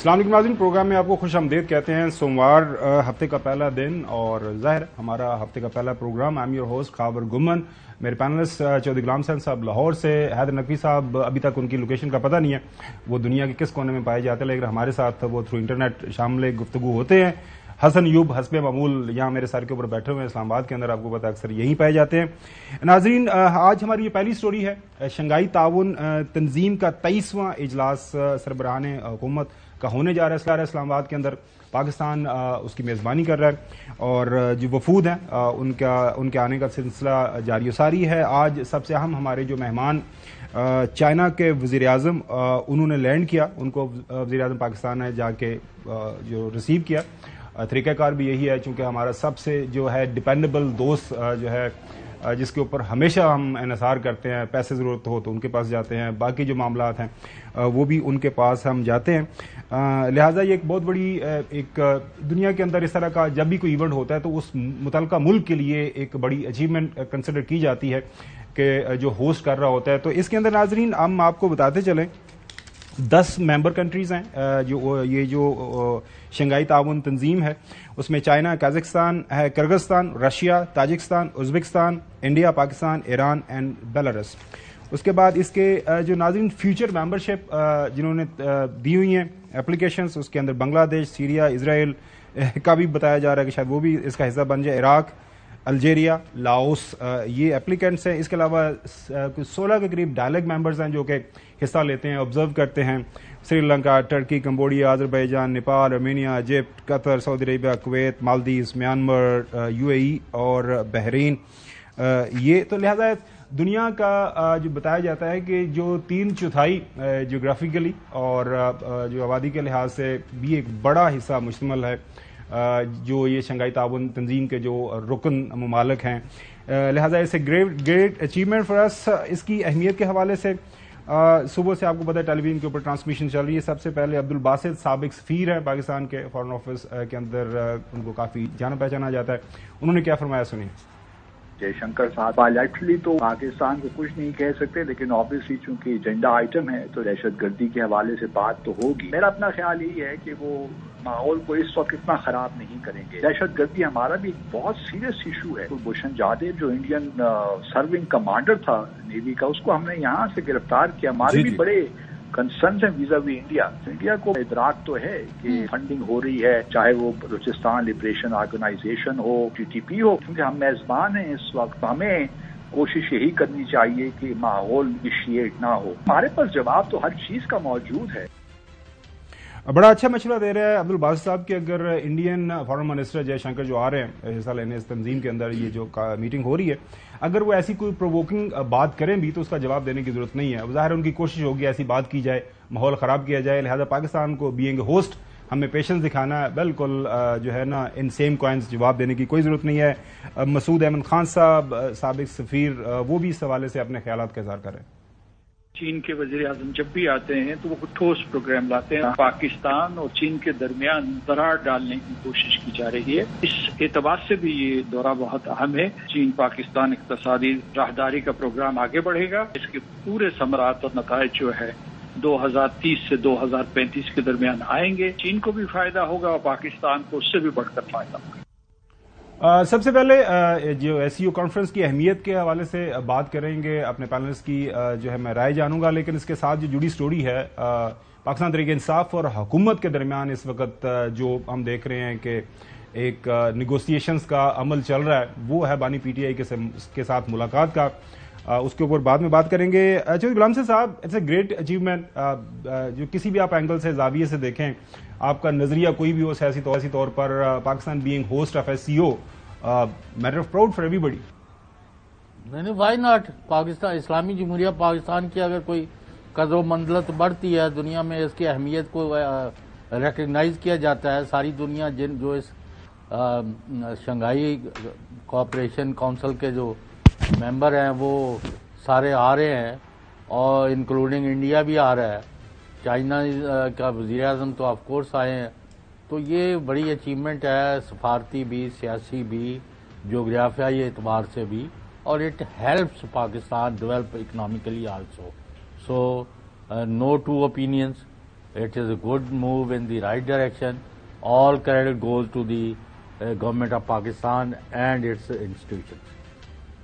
السلام علیکم ناظرین، پروگرام میں آپ کو خوش آمدید کہتے ہیں۔ سوموار ہفتے کا پہلا دن اور ظاہر ہمارا ہفتے کا پہلا programme. I am your host Khawar Gumman. میرے پینلسٹ چودھری غلام حسین صاحب لاہور سے، حیدر نقوی صاحب ابھی تک ان کی لوکیشن کا پتہ نہیں ہے، وہ دنیا کے کس کونے میں پائے جاتے ہیں، لیکن ہمارے ساتھ وہ تھرو انٹرنیٹ شامل گفتگو ہوتے ہیں۔ حسن ایوب حسب معمول یہاں میرے سر کے اوپر بیٹھے ہوئے ہیں اسلام آباد کے اندر، آپ کو پتا اکثر یہیں پائے جاتے ہیں۔ ناظرین، آج ہماری یہ پہلی سٹوری ہے شنگھائی تعاون تنظیم کا 23واں اجلاس سربراہان حکومت کا ہونے جا رہا ہے اسلام آباد کے اندر۔ پاکستان اس کی میزبانی کر رہا ہے اور جو وفود ہیں ان کے آنے کا سلسلہ جاری و ساری ہے۔ آج سب سے اہم ہمارے جو مہمان چائنا کے وزیر اعظم انہوں نے لینڈ کیا، ان کو وزیر اعظم پاکستان نے جا کے جو ریسیو کیا۔ طریقہ کار بھی یہی ہے، چونکہ ہمارا سب سے جو ہے ڈپینڈیبل دوست جو ہے جس کے اوپر ہمیشہ ہم انحصار کرتے ہیں، پیسے ضرورت ہو تو ان کے پاس جاتے ہیں، باقی جو معاملات ہیں وہ بھی ان کے پاس ہم جاتے ہیں۔ لہٰذا یہ ایک بہت بڑی ایک دنیا کے اندر اس طرح کا جب بھی کوئی ایونٹ ہوتا ہے تو اس متعلقہ ملک کے لیے ایک بڑی اچیومنٹ کنسیڈر کی جاتی ہے کہ جو ہوسٹ کر رہا ہوتا ہے۔ تو اس کے اندر ناظرین ہم آپ کو بتاتے چلیں 10 ممبر کنٹریز ہیں یہ جو شنگھائی تعاون تنظیم ہے، اس میں چائنا، قازقستان ہے، کرغزستان، Russia, Tajikistan, Uzbekistan, India, Pakistan, Iran and Belarus. اس کے بعد اس کے جو ناظرین فیوچر ممبرشپ جنہوں نے دی ہوئی ہیں اپلیکیشنز، اس کے اندر بنگلہ دیش، سیریا، اسرائیل کا بھی بتایا جا رہا ہے کہ شاید وہ بھی اس کا حصہ بن جائے، عراق، الجیریا، لاؤس یہ اپلیکینٹس ہیں۔ اس کے علاوہ 16 کے قریب ڈائلیگ ممبرز ہیں جو کہ حصہ لیتے ہیں، آبزرو کرتے ہیں۔ Sri Lanka, Turkey, Cambodia, Azerbaijan, Nepal, Armenia, Egypt, Qatar, Saudi Arabia, Kuwait, Maldives, Myanmar, UAE اور بحرین۔ یہ تو لہذا دنیا کا جو بتایا جاتا ہے کہ جو 3/4 جغرافیکلی اور جو آبادی کے لحاظ سے بھی ایک بڑا حصہ مشتمل ہے جو یہ شنگھائی تعاون تنظیم کے جو رکن ممالک ہیں۔ لہذا اس اے گریٹ اچیومنٹ فار اس۔ اس کی اہمیت کے حوالے سے صبح سے آپ کو پتہ ہے ٹیلی ویژن کے اوپر ٹرانسمیشن چل رہی ہے۔ سب سے پہلے عبدالباسط سابق سفیر ہیں پاکستان کے فارن آفس کے اندر، ان کو کافی جانا پہچانا جاتا ہے، انہوں نے کیا فرمایا سنیے۔ جے شنکر صاحب بائیلیٹرلی تو پاکستان کو کچھ نہیں کہہ سکتے، لیکن آبویسلی چونکہ ایجنڈا آئٹم ہے تو دہشت گردی کے حوالے سے بات تو ہوگی۔ میرا اپنا خیال یہی ہے کہ وہ ماحول کو اس وقت اتنا خراب نہیں کریں گے۔ دہشت گردی ہمارا بھی ایک بہت سیریس ایشو ہے۔ بھوشن جادیو جو انڈین سرونگ کمانڈر تھا نیوی کا، اس کو ہم نے یہاں سے گرفتار کیا۔ ہمارے بھی بڑے کنسرنز ہیں ویزا وی انڈیا۔ انڈیا کو ادراک تو ہے کہ فنڈنگ ہو رہی ہے، چاہے وہ بلوچستان لبریشن آرگنائزیشن ہو، TTP ہو، کیونکہ ہم میزبان ہیں اس وقت۔ ہمیں کوشش یہی کرنی چاہیے کہ ماحول انیشیٹ نہ ہو۔ ہمارے پاس جواب تو ہر چیز کا موجود ہے۔ بڑا اچھا مشورہ دے رہے ہیں عبدالباسط صاحب کہ اگر انڈین فارن منسٹر جے شنکر جو آ رہے ہیں حصہ لینے اس تنظیم کے اندر، یہ جو میٹنگ ہو رہی ہے، اگر وہ ایسی کوئی پرووکنگ بات کریں بھی تو اس کا جواب دینے کی ضرورت نہیں ہے۔ ظاہر ان کی کوشش ہوگی ایسی بات کی جائے، ماحول خراب کیا جائے، لہذا پاکستان کو بینگ اے ہوسٹ ہمیں پیشنس دکھانا ہے۔ بالکل جو ہے نا ان سیم کوائنس جواب دینے کی کوئی ضرورت نہیں ہے۔ مسعود احمد خان صاحب سابق سفیر وہ بھی اس حوالے سے اپنے خیالات کا اظہار کر رہے ہیں۔ چین کے وزیر اعظم جب بھی آتے ہیں تو وہ ٹھوس پروگرام لاتے ہیں۔ پاکستان اور چین کے درمیان دراڑ ڈالنے کی کوشش کی جا رہی ہے۔ اس اعتبار سے بھی یہ دورہ بہت اہم ہے۔ چین پاکستان اقتصادی راہداری کا پروگرام آگے بڑھے گا۔ اس کے پورے ثمرات اور نتائج جو ہے 2030 سے 2035 کے درمیان آئیں گے۔ چین کو بھی فائدہ ہوگا اور پاکستان کو اس سے بھی بڑھ کر فائدہ ہوگا۔ سب سے پہلے جو SCO کانفرنس کی اہمیت کے حوالے سے بات کریں گے، اپنے پینلسٹ کی جو ہے میں رائے جانوں گا، لیکن اس کے ساتھ جو جڑی سٹوری ہے پاکستان تحریک انصاف اور حکومت کے درمیان اس وقت جو ہم دیکھ رہے ہیں کہ ایک نیگوسیشنز کا عمل چل رہا ہے، وہ ہے بانی PTI کے ساتھ ملاقات کا۔ اس کے اوپر بعد میں بات کریں گے۔ چودھری غلام صاحب، اٹس اے گریٹ اچیومنٹ، جو کسی بھی آپ اینگل سے زاویے سے دیکھیں، آپ کا نظریہ کوئی بھی ہو سیاسی طور پر، Pakistan being host of SCO matter of proud for everybody. نہیں، وائی ناٹ؟ پاکستان اسلامی جمہوریہ پاکستان کی اگر کوئی قدر و منزلت بڑھتی ہے دنیا میں، اس کی اہمیت کو ریکگنائز کیا جاتا ہے، ساری دنیا جو اس شنگھائی کوآپریشن کونسل کے جو ممبر ہیں وہ سارے آ رہے ہیں، اور انکلوڈنگ انڈیا بھی آ رہا ہے، چائنا کا وزیر اعظم تو آف کورس آئے ہیں، تو یہ بڑی اچیومنٹ ہے، سفارتی بھی، سیاسی بھی، جغرافیائی اعتبار سے بھی، اور it helps Pakistan develop economically also. So no two opinions, It is a good move in the right direction. All credit goes to the government of Pakistan and its institutions.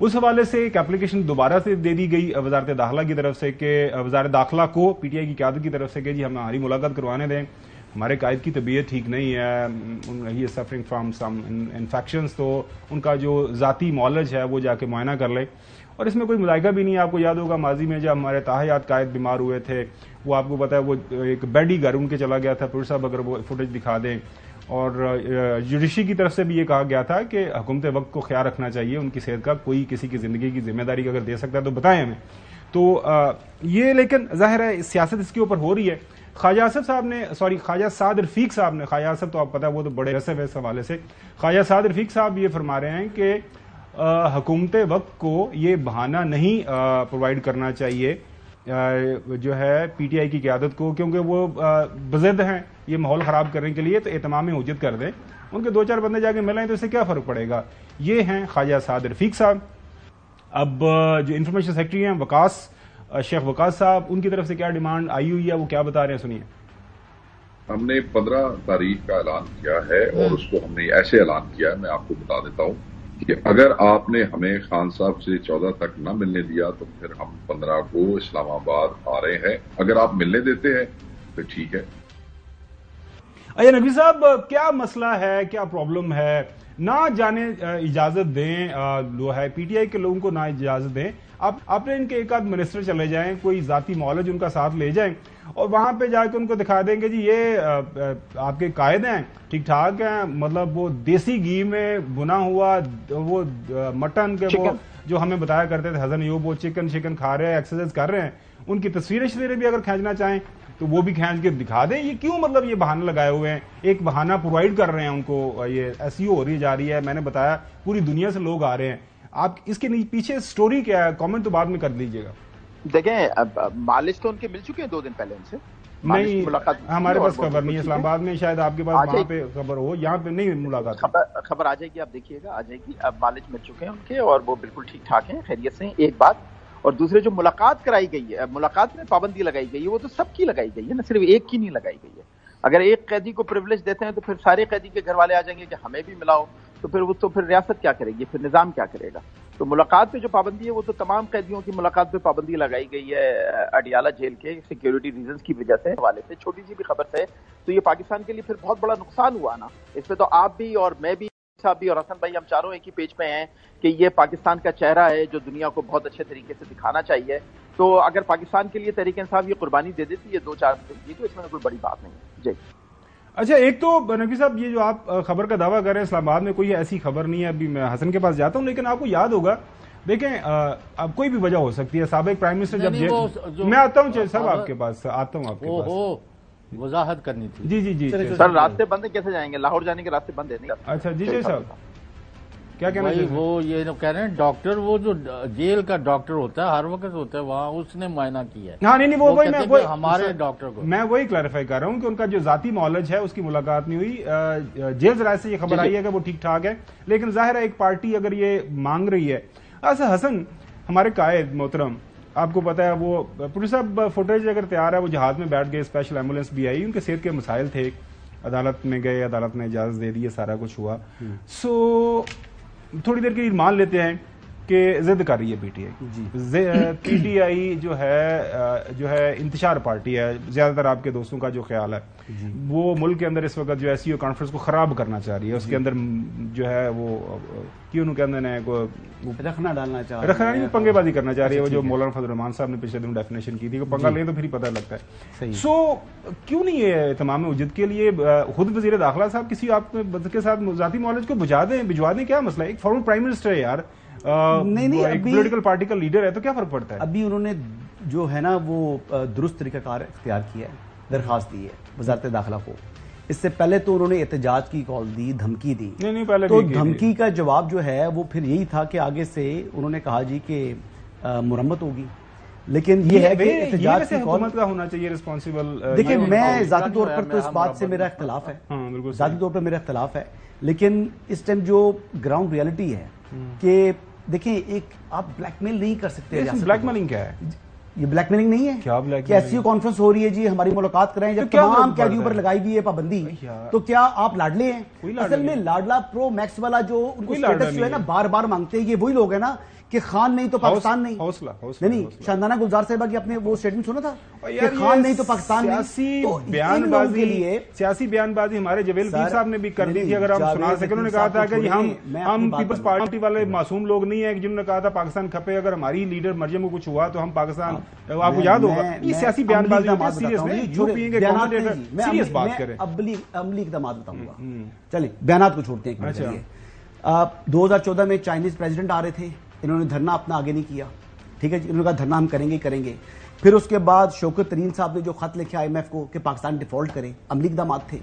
اس حوالے سے ایک اپلیکیشن دوبارہ سے دے دی گئی وزارت داخلہ کی طرف سے کہ وزارت داخلہ کو پی ٹی آئی کی قیادت کی طرف سے کہ جی ہماری ملاقات کروانے دیں, ہمارے قائد کی طبیعت ٹھیک نہیں ہے, he is suffering from some infections, تو ان کا جو ذاتی معالج ہے وہ جا کے معائنہ کر لیں. اور اس میں کوئی مذائقہ بھی نہیں ہے. آپ کو یاد ہوگا ماضی میں جب ہمارے تاحیات قائد بیمار ہوئے تھے, وہ آپ کو پتا ہے وہ ایک بیڈ ہی گھر ان کے چلا گیا تھا. پھر صاحب اگر وہ فوٹیج دکھا دیں, اور جوڈیشری کی طرف سے بھی یہ کہا گیا تھا کہ حکومت وقت کو خیال رکھنا چاہیے ان کی صحت کا, کوئی کسی کی زندگی کی ذمہ داری اگر دے سکتا ہے تو بتائیں ہمیں. تو یہ لیکن ظاہر ہے سیاست اس کے اوپر ہو رہی ہے. خواجہ آصف صاحب نے خواجہ سعد رفیق صاحب نے, خواجہ آصف تو آپ پتا ہے وہ تو بڑے رسو ہے اس حوالے سے, خواجہ سعد رفیق صاحب یہ فرما رہے ہیں کہ حکومت وقت کو یہ بہانہ نہیں پرووائڈ کرنا چاہیے جو ہے پی ٹی آئی کی قیادت کو, کیونکہ وہ بضد ہیں یہ ماحول خراب کرنے کے لیے, تو اہتمام حجت کر دیں, ان کے 2-4 بندے جا کے ملیں تو اس سے کیا فرق پڑے گا. یہ ہیں خواجہ سعد رفیق صاحب. اب جو انفارمیشن سیکرٹری ہیں شیخ وقاص صاحب, ان کی طرف سے کیا ڈیمانڈ آئی ہوئی ہے, وہ کیا بتا رہے ہیں, سنیے. ہم نے 15 تاریخ کا اعلان کیا ہے اور اس کو ہم نے ایسے اعلان کیا ہے, میں آپ کو بتا دیتا ہوں کہ اگر آپ نے ہمیں خان صاحب سے 14 تک نہ ملنے دیا تو پھر ہم 15 کو اسلام آباد آ رہے ہیں. اگر آپ ملنے دیتے ہیں تو ٹھیک ہے. اچھا نقوی صاحب, کیا مسئلہ ہے, کیا پرابلم ہے, نہ جانے اجازت دیں جو ہے پی ٹی آئی کے لوگوں کو, نہ اجازت دیں. آپ نے ان کے ایک آدھ منسٹر چلے جائیں, کوئی ذاتی معالج ان کا ساتھ لے جائیں اور وہاں پہ جا کے ان کو دکھا دیں کہ جی یہ آپ کے قائد ہیں, ٹھیک ٹھاک ہیں, مطلب وہ دیسی گھی میں بنا ہوا وہ مٹن کے وہ جو ہمیں بتایا کرتے تھے حسن ایوب, وہ چکن کھا رہے ہیں, ایکسرسائز کر رہے ہیں, ان کی تصویریں بھی اگر کھینچنا چاہیں تو وہ بھی کھینچ کے دکھا دیں. یہ کیوں مطلب یہ بہانے لگائے ہوئے ہیں, ایک بہانہ پرووائڈ کر رہے ہیں ان کو, یہ ایسی ہو رہی جا رہی ہے. میں نے بتایا پوری دنیا سے لوگ آ رہے ہیں. آپ اس کے پیچھے سٹوری کیا ہے, کامنٹ تو بعد میں کر دیجیے گا. دیکھیں مالش تو ان کے مل چکے ہیں 2 دن پہلے ان سے. نہیں ہمارے پاس خبر نہیں ہے, اسلام آباد میں شاید آپ کے پاس وہاں پہ خبر ہو, یہاں پہ نہیں ملاقات. خبر آ جائے گی, آپ دیکھیے گا, آ جائے گی. اب مالش مل چکے ہیں ان کے اور وہ بالکل ٹھیک ٹھاک ہیں, خیریت سے. ایک بات, اور دوسرے جو ملاقات کرائی گئی ہے, ملاقات میں پابندی لگائی گئی ہے, وہ تو سب کی لگائی گئی ہے نا, صرف ایک کی نہیں لگائی گئی ہے. اگر ایک قیدی کو پریولیج دیتے ہیں تو پھر سارے قیدی کے گھر والے آ جائیں گے کہ ہمیں بھی ملاؤ, تو پھر ریاست کیا کرے گی, پھر نظام کیا کرے گا. تو ملاقات پہ جو پابندی ہے وہ تو تمام قیدیوں کی ملاقات پہ پابندی لگائی گئی ہے اڈیالہ جیل کے سیکیورٹی ریزنز کی وجہ سے. حوالے سے چھوٹی سی بھی خبر سے تو یہ پاکستان کے لیے پھر بہت بڑا نقصان ہوا نا. اس پہ تو آپ بھی اور میں بھی, صاحب بھی اور حسن بھائی, ہم چاروں ایک ہی پیج پہ ہیں کہ یہ پاکستان کا چہرہ ہے جو دنیا کو بہت اچھے طریقے سے دکھانا چاہیے. تو اگر پاکستان کے لیے تحریک انصاف یہ قربانی دے دیتی ہے 2-4 دن کی, تو اس میں کوئی بڑی بات نہیں ہے. جی اچھا, ایک تو نقوی صاحب یہ جو آپ خبر کا دعویٰ کر رہے ہیں اسلام آباد میں کوئی ایسی خبر نہیں ہے. ابھی میں حسن کے پاس جاتا ہوں, لیکن آپ کو یاد ہوگا, دیکھیں اب کوئی بھی وجہ ہو سکتی ہے. سابق پرائم منسٹر جب میں آتا ہوں صاحب آپ کے پاس, آتا ہوں آپ کے پاس, وضاحت کرنی تھی. جی سر, راستے بند ہیں, کیسے جائیں گے, لاہور جانے کے راستے بند ہیں. اچھا جی صاحب کیا کہنا چاہیے. وہ یہ کہہ رہے ہیں ڈاکٹر, وہ جو جیل کا ڈاکٹر ہوتا ہے ہر وقت ہوتا ہے وہاں, اس نے معائنہ کیا ہے. ہاں نہیں وہ ہمارے ڈاکٹر کو میں وہی کلیریفائی کر رہا ہوں کہ ان کا جو ذاتی معالج ہے اس کی ملاقات نہیں ہوئی. جیل ذرائع سے یہ خبر آئی ہے کہ وہ ٹھیک ٹھاک ہے, لیکن ظاہر ہے ایک پارٹی اگر یہ مانگ رہی ہے. ایسا حسن ہمارے قائد محترم, آپ کو پتا ہے وہ پولیس صاحب فوٹیج اگر تیار ہے, وہ جہاز میں بیٹھ گئے, اسپیشل ایمبولینس بھی آئی, ان کے صحت کے مسائل تھے, عدالت میں گئے, عدالت نے اجازت دے دی, سارا کچھ ہوا. سو تھوڑی دیر کے لیے مان لیتے ہیں کہ ضد کر رہی ہے P T I. P T I جو ہے انتشار پارٹی ہے, زیادہ تر آپ کے دوستوں کا جو خیال ہے وہ ملک کے اندر اس وقت جو ایسی کانفرنس کو خراب کرنا چاہ رہی ہے. اس کے اندر جو ہے وہ کیوں کہتے ہیں رکھنا ڈالنا چاہ رہی ہے, رکھنا نہیں, پنگے بازی کرنا چاہ رہی ہے. وہ جو مولانا فضل الرحمان صاحب نے پچھلے دنوں ڈیفینیشن کی تھی کہ پنگا لیں تو پھر پتہ لگتا ہے. سو کیوں نہیں ہے اہتمام حجت کے لیے خود وزیر داخلہ صاحب کسی آپ کے ساتھ ذاتی معالج کو بھجوا دیں, کیا مسئلہ ہے. ایک فارمر پرائم منسٹر ہے یار, نہیں پولیٹیکل پارٹی کا لیڈر ہے, تو کیا فرق پڑتا ہے. ابھی انہوں نے جو ہے نا وہ درست طریقہ کار اختیار کیا ہے, درخواست دی ہے وزارت داخلہ کو. اس سے پہلے تو انہوں نے احتجاج کی کال دی, دھمکی دی, تو دھمکی کا جواب جو ہے وہ پھر یہی تھا کہ آگے سے انہوں نے کہا جی کہ مرمت ہوگی. لیکن یہ ہے کہ احتجاج کی حکومت کا ہونا چاہیے رسپانسیبل. دیکھیں میں ذاتی طور پر تو اس بات سے میرا اختلاف ہے, ذاتی طور پر میرا اختلاف ہے, لیکن اس ٹائم جو گراؤنڈ ریئلٹی ہے کہ دیکھیں ایک آپ بلیک میل نہیں کر سکتے. بلیک میلنگ کیا ہے, یہ بلیک میلنگ نہیں ہے کیا بلیک کہ ایس کانفرنس ہو رہی ہے جی ہماری ملاقات کریں جب تمام قیدیوں پر لگائی ہوئی ہے پابندی تو کیا آپ لاڈلے ہیں؟ اصل میں لاڈلا پرو میکس والا جو ان کو اسٹیٹس جو ہے نا بار بار مانگتے ہیں یہ وہی لوگ ہیں نا کہ خان نہیں تو پاکستان نہیں. نہیں شاندانہ گلزار صاحبہ کی اپنے وہ اسٹیٹمنٹ سنا تھا کہ خان نہیں تو پاکستان نہیں. سیاسی بیان بازی ہمارے جویل پیر صاحب نے بھی کر دی تھی, اگر ہم سنا سکیں. انہوں نے کہا تھا کہ ہم پیپلز پارٹی والے معصوم لوگ نہیں ہیں جنہوں نے کہا تھا پاکستان کھپے, اگر ہماری لیڈر مریم کو کچھ ہوا تو ہم پاکستان, آپ کو یاد ہوگا یہ سیاسی بیان بازی سیریس بات کریں. عملی اقدامات بتاؤں گا, چلیں بیانات کو چھوڑتے ہیں. 2014 میں چائنیز پریزیڈنٹ آ رہے تھے, انہوں نے دھرنا اپنا آگے نہیں کیا, ٹھیک ہے, انہوں نے کہا دھرنا ہم کریں گے کریں گے. پھر اس کے بعد شوکت ترین صاحب نے جو خط لکھا آئی ایم ایف کو کہ پاکستان ڈیفالٹ کرے, عملی اقدامات تھے.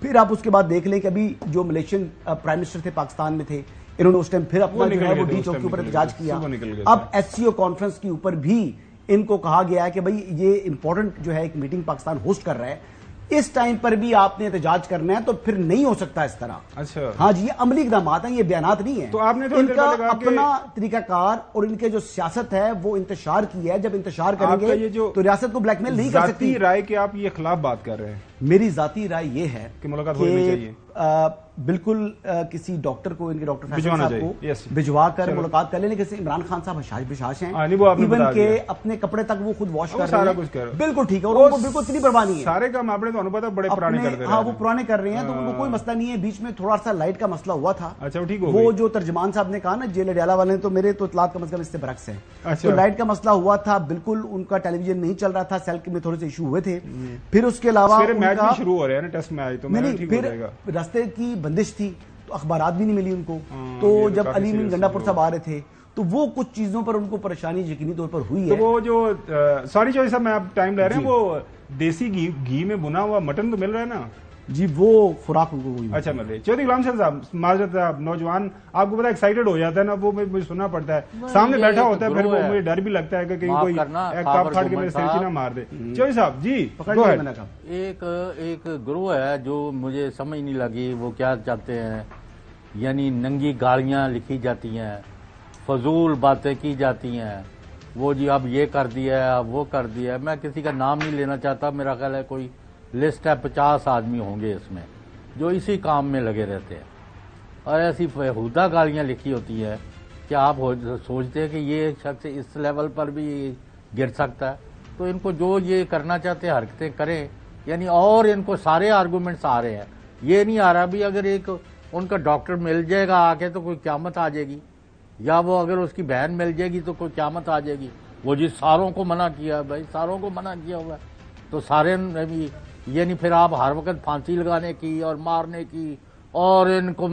پھر آپ اس کے بعد دیکھ لیں کہ ابھی جو ملیشین پرائم منسٹر تھے پاکستان میں تھے, انہوں نے اس ٹائم پھر اپنا جو ہے وہ ڈی چوک کے اوپر احتجاج کیا. اب ایس سی او کانفرنس کے اوپر بھی ان کو کہا گیا ہے کہ بھائی یہ امپورٹنٹ جو ہے ایک میٹنگ پاکستان ہوسٹ کر رہا ہے, اس ٹائم پر بھی آپ نے احتجاج کرنا ہے, تو پھر نہیں ہو سکتا اس طرح. اچھا ہاں جی, یہ عملی اقدامات ہیں, یہ بیانات نہیں ہیں. تو آپ نے ان کا اپنا طریقہ کار اور ان کے جو سیاست ہے وہ انتشار کی ہے. جب انتشار کریں گے تو ریاست کو بلیک میل نہیں کر سکتی. ذاتی رائے کہ آپ یہ خلاف بات کر رہے ہیں, میری ذاتی رائے یہ ہے کہ ملاقات ہونی چاہیے, بالکل کسی ڈاکٹر کو, ان کے ڈاکٹر فیصل صاحب کو بھجوا کر ملاقات کر لینے. جیسے عمران خان صاحب حشاش بشاش ہیں, ایون کہ اپنے کپڑے تک وہ خود واش کر رہے ہیں, بالکل ٹھیک ہے, اور ان کو بالکل اتنی پرواہ نہیں ہے. سارے کام آپ نے تو پتا بڑے پرانے کر رہے ہیں. ہاں وہ پرانے کر رہے ہیں, تو ان کو کوئی مسئلہ نہیں ہے. بیچ میں تھوڑا سا لائٹ کا مسئلہ ہوا تھا. اچھا ٹھیک ہو گئی. وہ جو ترجمان صاحب نے کہا نا جیل اڈیالہ والے نے, تو میرے تو اطلاعات کم از کم اس سے برعکس ہیں. تو لائٹ کا مسئلہ ہوا تھا, بالکل ان کا ٹیلی ویژن نہیں چل رہا تھا, سیل میں تھوڑے سے ایشو ہوئے تھے. پھر اس کے علاوہ میچ بھی شروع ہو رہے ہیں نا, ٹیسٹ میچ, تو پھر راستے کی بندش تھی تو اخبارات بھی نہیں ملی ان کو. تو جب علی امین گنڈا پور صاحب آ رہے تھے تو وہ کچھ چیزوں پر ان کو پریشانی یقینی طور پر ہوئی ہے. تو وہ جو سوری چوہدری صاحب میں آپ ٹائم لے رہے ہیں, وہ دیسی گھی میں بنا ہوا مٹن تو مل رہا ہے نا جی, وہ خوراک ان کو ہوئی. اچھا مل رہی. چودھری غلام شاہ صاحب معذرت ہے, نوجوان آپ کو پتا ایکسائٹڈ ہو جاتا ہے نا, وہ مجھے سننا پڑتا ہے, سامنے بیٹھا ہوتا ہے, پھر وہ مجھے ڈر بھی لگتا ہے کہ کہیں کوئی کاپ پھاڑ کے میرے سر نہ مار دے. چودھری صاحب جی, ایک گروہ ہے جو مجھے سمجھ نہیں لگی وہ کیا چاہتے ہیں. یعنی ننگی گالیاں لکھی جاتی ہیں, فضول باتیں کی جاتی ہیں, وہ جی اب یہ کر دیا ہے, اب وہ کر دیا ہے. میں کسی کا نام نہیں لینا چاہتا, میرا خیال ہے کوئی لسٹ ہے 50 آدمی ہوں گے اس میں جو اسی کام میں لگے رہتے ہیں, اور ایسی بےہودہ گالیاں لکھی ہوتی ہیں کہ آپ سوچتے ہیں کہ یہ شخص اس لیول پر بھی گر سکتا ہے. تو ان کو جو یہ کرنا چاہتے ہیں حرکتیں کریں, یعنی, اور ان کو سارے آرگومنٹس آ رہے ہیں. یہ نہیں آ رہا بھی اگر ایک ان کا ڈاکٹر مل جائے گا آ کے تو کوئی قیامت آ جائے گی, یا وہ اگر اس کی بہن مل جائے گی تو کوئی قیامت آ جائے گی. وہ جی ساروں کو منع کیا ہے, بھائی ساروں کو منع کیا ہوا ہے, تو سارے بھی یعنی پھر آپ ہر وقت پھانسی لگانے کی اور مارنے کی, اور ان کو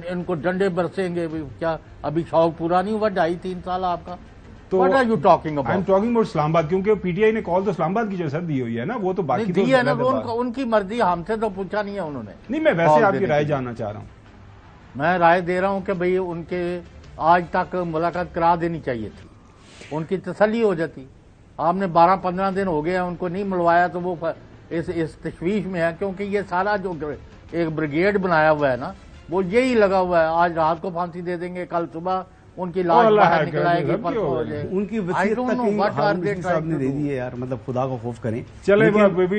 ان کو ڈنڈے برسیں گے. کیا ابھی شوق پورا نہیں ہوا 2.5-3 سال آپ کا؟ تو What are you talking about? I'm talking about اسلام آباد, کیونکہ پی ٹی آئی نے کال تو اسلام آباد کی جو سر دی ہوئی ہے نا, وہ تو باقی دی ہے نا, ان کی مرضی, ہم سے تو پوچھا نہیں ہے انہوں نے. نہیں, میں ویسے آپ کی رائے جاننا چاہ رہا ہوں. میں رائے دے رہا ہوں کہ بھئی ان کے آج تک ملاقات کرا دینی چاہیے تھی, ان کی تسلی ہو جاتی. آپ نے 12-15 دن ہو گئے ہیں ان کو نہیں ملوایا, تو وہ اس تشویش میں ہے, کیونکہ یہ سارا جو ایک بریگیڈ بنایا ہوا ہے نا, وہ یہی لگا ہوا ہے. آج رات کو پھانسی دے دیں گے, کل صبح ان کی لاش باہر نکل آئے گی, ان کی وصیت تک ہارون صاحب نے دے دی ہے. یار مطلب خدا کو خوف کریں. چلے